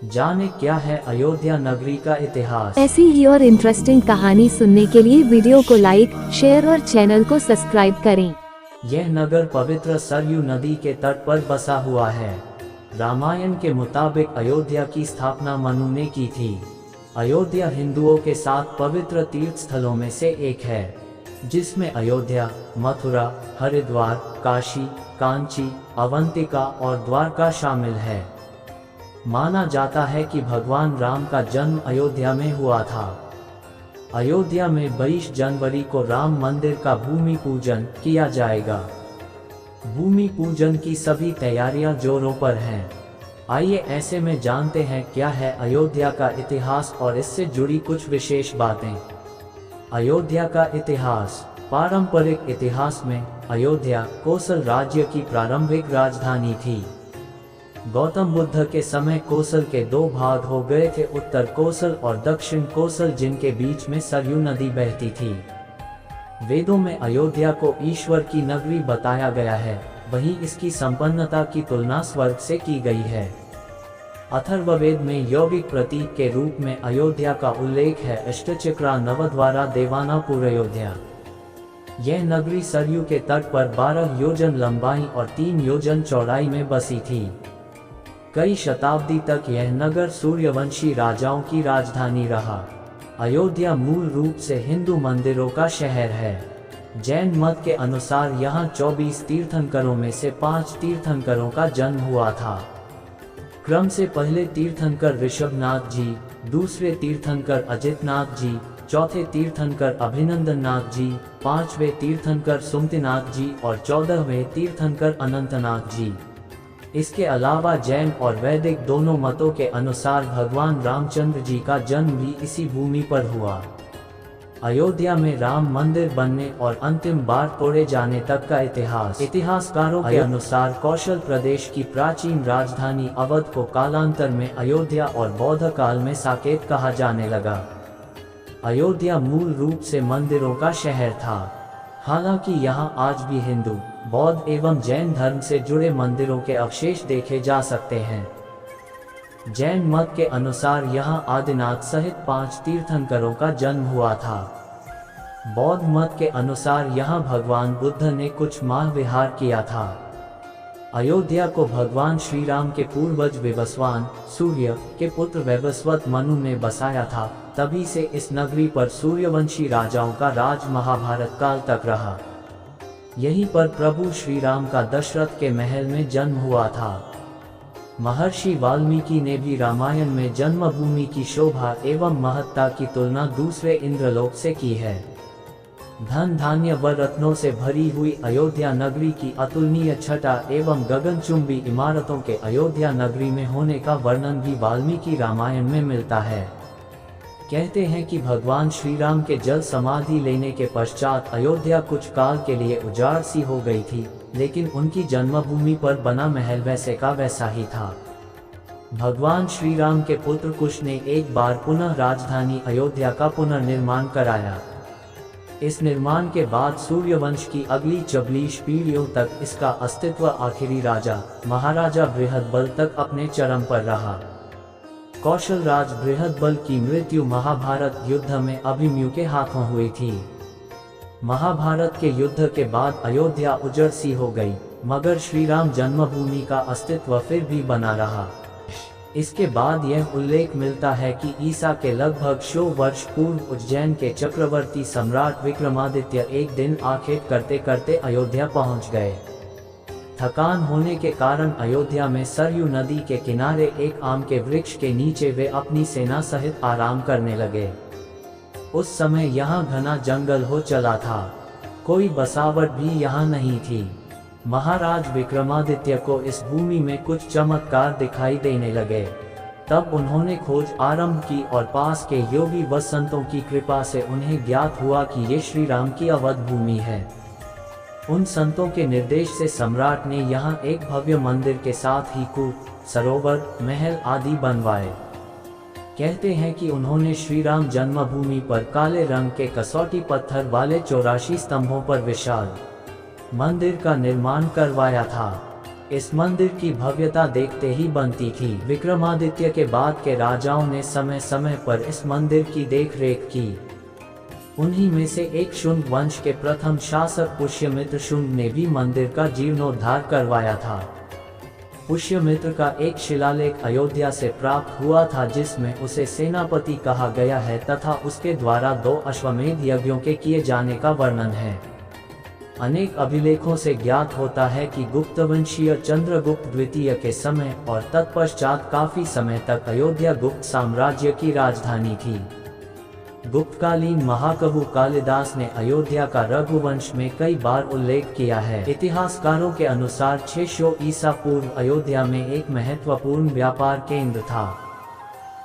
जाने क्या है अयोध्या नगरी का इतिहास। ऐसी ही और इंटरेस्टिंग कहानी सुनने के लिए वीडियो को लाइक, शेयर और चैनल को सब्सक्राइब करें। यह नगर पवित्र सरयू नदी के तट पर बसा हुआ है। रामायण के मुताबिक अयोध्या की स्थापना मनु ने की थी। अयोध्या हिंदुओं के 7 पवित्र तीर्थ स्थलों में से एक है, जिसमें अयोध्या, मथुरा, हरिद्वार, काशी, कांची, अवंतिका और द्वारका शामिल है। माना जाता है कि भगवान राम का जन्म अयोध्या में हुआ था। अयोध्या में 22 जनवरी को राम मंदिर का भूमि पूजन किया जाएगा। भूमि पूजन की सभी तैयारियां जोरों पर हैं। आइए ऐसे में जानते हैं क्या है अयोध्या का इतिहास और इससे जुड़ी कुछ विशेष बातें। अयोध्या का इतिहास। पारंपरिक इतिहास में अयोध्या कोसल राज्य की प्रारंभिक राजधानी थी। गौतम बुद्ध के समय कोसल के 2 भाग हो गए थे, उत्तर कोसल और दक्षिण कोसल, जिनके बीच में सरयू नदी बहती थी। वेदों में अयोध्या को ईश्वर की नगरी बताया गया है, वहीं इसकी संपन्नता की तुलना स्वर्ग से की गई है। अथर्ववेद में यौगिक प्रतीक के रूप में अयोध्या का उल्लेख है। अष्टचक्रा नवद्वारा देवानापुर अयोध्या। यह नगरी सरयू के तट पर 12 योजन लंबाई और 3 योजन चौड़ाई में बसी थी। कई शताब्दी तक यह नगर सूर्यवंशी राजाओं की राजधानी रहा। अयोध्या मूल रूप से हिंदू मंदिरों का शहर है। जैन मत के अनुसार यहाँ 24 तीर्थंकरों में से 5 तीर्थंकरों का जन्म हुआ था। क्रम से पहले तीर्थंकर ऋषभनाथ जी, दूसरे तीर्थंकर अजितनाथ जी, चौथे तीर्थंकर अभिनंदन नाथ जी, 5वें तीर्थंकर सुमतिनाथ जी और 14वें तीर्थंकर अनंतनाथ जी। इसके अलावा जैन और वैदिक दोनों मतों के अनुसार भगवान रामचंद्र जी का जन्म भी इसी भूमि पर हुआ। अयोध्या में राम मंदिर बनने और अंतिम बार तोड़े जाने तक का इतिहास। इतिहासकारों के अनुसार कौशल प्रदेश की प्राचीन राजधानी अवध को कालांतर में अयोध्या और बौद्ध काल में साकेत कहा जाने लगा। अयोध्या मूल रूप से मंदिरों का शहर था। हालांकि यहाँ आज भी हिंदू, बौद्ध एवं जैन धर्म से जुड़े मंदिरों के अवशेष देखे जा सकते हैं। जैन मत के अनुसार यहाँ आदिनाथ सहित 5 तीर्थंकरों का जन्म हुआ था। बौद्ध मत के अनुसार यहाँ भगवान बुद्ध ने कुछ माह विहार किया था। अयोध्या को भगवान श्री राम के पूर्वज विवस्वान, सूर्य के पुत्र वैवस्वत मनु ने बसाया था। तभी से इस नगरी पर सूर्यवंशी राजाओं का राज महाभारत काल तक रहा। यहीं पर प्रभु श्री राम का दशरथ के महल में जन्म हुआ था। महर्षि वाल्मीकि ने भी रामायण में जन्मभूमि की शोभा एवं महत्ता की तुलना दूसरे इंद्रलोक से की है। धन धान्य व रत्नों से भरी हुई अयोध्या नगरी की अतुलनीय छटा एवं गगनचुंबी इमारतों के अयोध्या नगरी में होने का वर्णन भी वाल्मीकि रामायण में मिलता है। कहते हैं कि भगवान श्री राम के जल समाधि लेने के पश्चात अयोध्या कुछ काल के लिए उजाड़ सी हो गई थी, लेकिन उनकी जन्मभूमि पर बना महल वैसे का वैसा ही था। भगवान श्री राम के पुत्र कुश ने एक बार पुनः राजधानी अयोध्या का पुनर्निर्माण कराया। इस निर्माण के बाद सूर्यवंश की अगली 44 पीढ़ियों तक इसका अस्तित्व आखिरी राजा महाराजा बृहदबल तक अपने चरम पर रहा। कौशल राज बृहदबल की मृत्यु महाभारत युद्ध में अभिमन्यु के हाथों हुई थी। महाभारत के युद्ध के बाद अयोध्या उजड़ सी हो गई, मगर श्री राम जन्मभूमि का अस्तित्व फिर भी बना रहा। इसके बाद यह उल्लेख मिलता है कि ईसा के लगभग 100 वर्ष पूर्व उज्जैन के चक्रवर्ती सम्राट विक्रमादित्य एक दिन आखेट करते करते अयोध्या पहुंच गए। थकान होने के कारण अयोध्या में सरयू नदी के किनारे एक आम के वृक्ष के नीचे वे अपनी सेना सहित आराम करने लगे। उस समय यहाँ घना जंगल हो चला था, कोई बसावट भी यहाँ नहीं थी। महाराज विक्रमादित्य को इस भूमि में कुछ चमत्कार दिखाई देने लगे। तब उन्होंने खोज आरंभ की और पास के योगी व संतों की कृपा से उन्हें ज्ञात हुआ कि ये श्री राम की अवध भूमि है। उन संतों के निर्देश से सम्राट ने यहाँ एक भव्य मंदिर के साथ ही कूप, सरोवर, महल आदि बनवाए। कहते हैं कि उन्होंने श्री राम जन्मभूमि पर काले रंग के कसौटी पत्थर वाले 84 स्तंभों पर विशाल मंदिर का निर्माण करवाया था। इस मंदिर की भव्यता देखते ही बनती थी। विक्रमादित्य के बाद के राजाओं ने समय समय पर इस मंदिर की देखरेख की। उन्हीं में से एक शुंग वंश के प्रथम शासक पुष्यमित्र शुंग ने भी मंदिर का जीर्णोद्धार करवाया था। पुष्यमित्र का एक शिलालेख अयोध्या से प्राप्त हुआ था जिसमें उसे सेनापति कहा गया है तथा उसके द्वारा 2 अश्वमेध यज्ञों के किए जाने का वर्णन है। अनेक अभिलेखों से ज्ञात होता है कि गुप्तवंशीय चंद्रगुप्त द्वितीय के समय और तत्पश्चात काफी समय तक अयोध्या गुप्त साम्राज्य की राजधानी थी। गुप्तकालीन महाकवि कालिदास ने अयोध्या का रघुवंश में कई बार उल्लेख किया है। इतिहासकारों के अनुसार 600 ईसा पूर्व अयोध्या में एक महत्वपूर्ण व्यापार केंद्र था।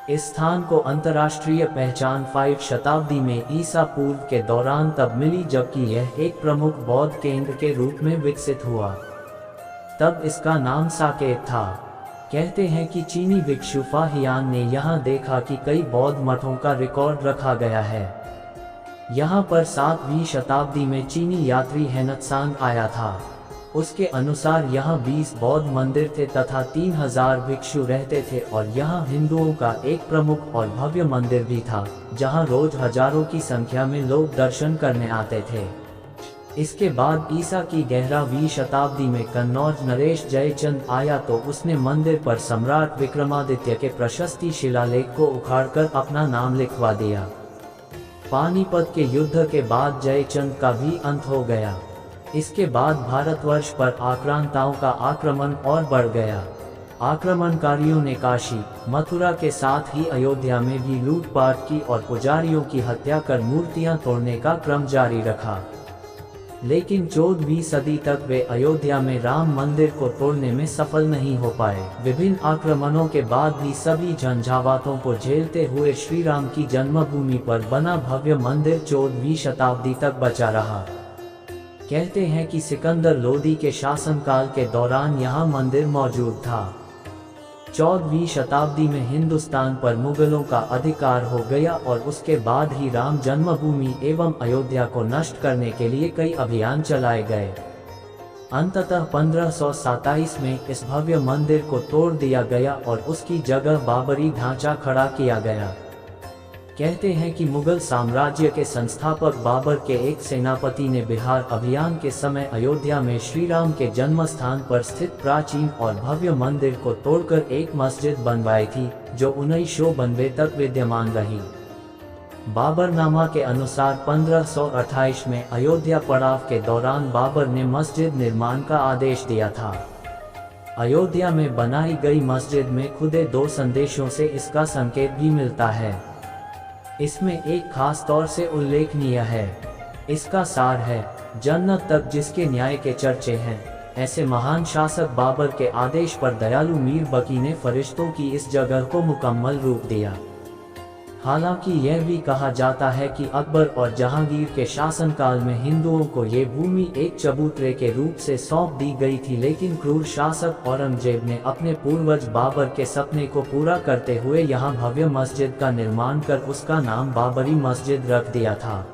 इस स्थान को अंतर्राष्ट्रीय पहचान 5 शताब्दी में ईसा पूर्व के दौरान तब मिली जबकि यह एक प्रमुख बौद्ध केंद्र के रूप में विकसित हुआ। तब इसका नाम साकेत था। कहते हैं कि चीनी भिक्षु फाहियान ने यहाँ देखा कि कई बौद्ध मठों का रिकॉर्ड रखा गया है। यहाँ पर 7वीं शताब्दी में चीनी यात्री हेनत्सांग आया था। उसके अनुसार यहाँ 20 बौद्ध मंदिर थे तथा 3000 भिक्षु रहते थे और यहाँ हिंदुओं का एक प्रमुख और भव्य मंदिर भी था जहाँ रोज हजारों की संख्या में लोग दर्शन करने आते थे। इसके बाद ईसा की 11वीं शताब्दी में कन्नौज नरेश जयचंद आया तो उसने मंदिर पर सम्राट विक्रमादित्य के प्रशस्ति शिलालेख को उखाड़कर अपना नाम लिखवा दिया। पानीपत के युद्ध के बाद जयचंद का भी अंत हो गया। इसके बाद भारतवर्ष पर आक्रांताओं का आक्रमण और बढ़ गया। आक्रमणकारियों ने काशी, मथुरा के साथ ही अयोध्या में भी लूटपाट की और पुजारियों की हत्या कर मूर्तियां तोड़ने का क्रम जारी रखा। लेकिन 14वीं सदी तक वे अयोध्या में राम मंदिर को तोड़ने में सफल नहीं हो पाए। विभिन्न आक्रमणों के बाद भी सभी झंझावातों को झेलते हुए श्री राम की जन्मभूमि पर बना भव्य मंदिर 14वीं शताब्दी तक बचा रहा। कहते हैं कि सिकंदर लोदी के शासनकाल के दौरान यहाँ मंदिर मौजूद था। 14वीं शताब्दी में हिंदुस्तान पर मुगलों का अधिकार हो गया और उसके बाद ही राम जन्मभूमि एवं अयोध्या को नष्ट करने के लिए कई अभियान चलाए गए। अंततः 1527 में इस भव्य मंदिर को तोड़ दिया गया और उसकी जगह बाबरी ढांचा खड़ा किया गया। कहते हैं कि मुगल साम्राज्य के संस्थापक बाबर के एक सेनापति ने बिहार अभियान के समय अयोध्या में श्री राम के जन्म स्थान पर स्थित प्राचीन और भव्य मंदिर को तोड़कर एक मस्जिद बनवाई थी जो 1992 तक विद्यमान रही। बाबरनामा के अनुसार 1528 में अयोध्या पड़ाव के दौरान बाबर ने मस्जिद निर्माण का आदेश दिया था। अयोध्या में बनाई गई मस्जिद में खुदे 2 संदेशों से इसका संकेत भी मिलता है। इसमें एक खास तौर से उल्लेखनीय है। इसका सार है, जन्नत तक जिसके न्याय के चर्चे हैं। ऐसे महान शासक बाबर के आदेश पर दयालु मीर बकी ने फरिश्तों की इस जगह को मुकम्मल रूप दिया। हालांकि यह भी कहा जाता है कि अकबर और जहांगीर के शासनकाल में हिंदुओं को ये भूमि एक चबूतरे के रूप से सौंप दी गई थी, लेकिन क्रूर शासक औरंगजेब ने अपने पूर्वज बाबर के सपने को पूरा करते हुए यहाँ भव्य मस्जिद का निर्माण कर उसका नाम बाबरी मस्जिद रख दिया था।